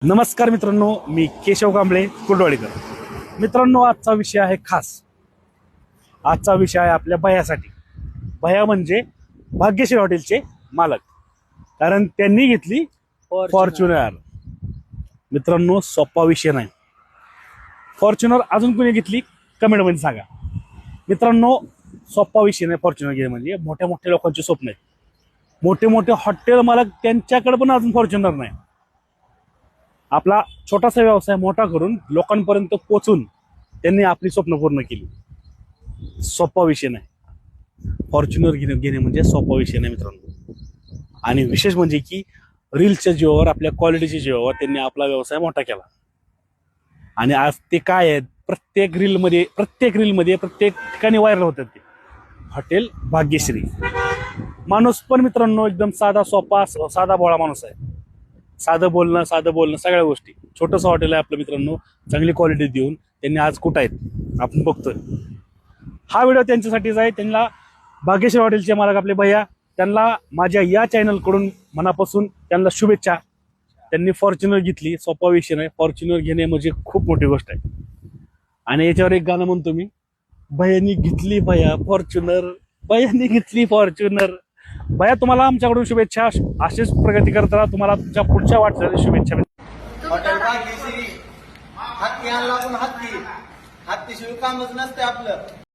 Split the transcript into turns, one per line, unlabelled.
नमस्कार मित्रांनो, मी केशव कांबळे कुर्डवाडीकर. मित्रांनो, आजचा विषय आहे खास. आजचा विषय आहे आपल्या भैयासाठी. भैया म्हणजे भाग्यश्री हॉटेलचे मालक, कारण त्यांनी घेतली फॉर्च्युनर. मित्रांनो, सोपा विषय नाही. फॉर्च्युनर अजून कोणी घेतली कमेंटमध्ये सांगा. मित्रांनो, सोपा विषय नाही. फॉर्च्युनर घेणे म्हणजे मोठ्या मोठ्या लोकांचे स्वप्न आहेत. मोठे मोठे हॉटेल मालक त्यांच्याकडे पण अजून फॉर्च्युनर नाही. आपला छोटासा व्यवसाय मोठा करून लोकांपर्यंत पोहोचून त्यांनी आपली स्वप्न पूर्ण केली. सोपा विषय नाही. फॉर्च्युनर घेणे म्हणजे सोपा विषय नाही मित्रांनो. आणि विशेष म्हणजे की रीलच्या जीवावर, आपल्या क्वालिटीच्या जीवावर त्यांनी आपला व्यवसाय मोठा केला. आणि आज ते काय आहेत, प्रत्येक रीलमध्ये प्रत्येक ठिकाणी व्हायरल होतात. ते हॉटेल भाग्यश्री. माणूस पण मित्रांनो एकदम साधा सोपा साधा भोळा माणूस आहे. साधं बोलणं सगळ्या गोष्टी. छोटंसं हॉटेल आहे आपलं मित्रांनो. चांगली क्वालिटी देऊन त्यांनी आज कुठं आहेत आपण बघतोय. हा व्हिडिओ त्यांच्यासाठीच आहे. त्यांना भाग्यश्री हॉटेलचे मालक आपले भैया, त्यांना माझ्या या चॅनलकडून मनापासून त्यांना शुभेच्छा. त्यांनी फॉर्च्युनर घेतली. सोपा विषय नाही. फॉर्च्युनर घेणे म्हणजे खूप मोठी गोष्ट आहे. आणि याच्यावर एक गाणं म्हणतो मी, भैयानी घेतली फॉर्च्युनर, भैयानी घेतली फॉर्च्युनर. भैया, तुम्हाला आमच्याकडून शुभेच्छा. अशीच प्रगती करत राहा. तुम्हाला तुमच्या पुढच्या वाटचाली शुभेच्छा.
हॉटेल भाग्यश्री. हत्ती आणला पण हत्तीशिवाय कामच नसते आपलं.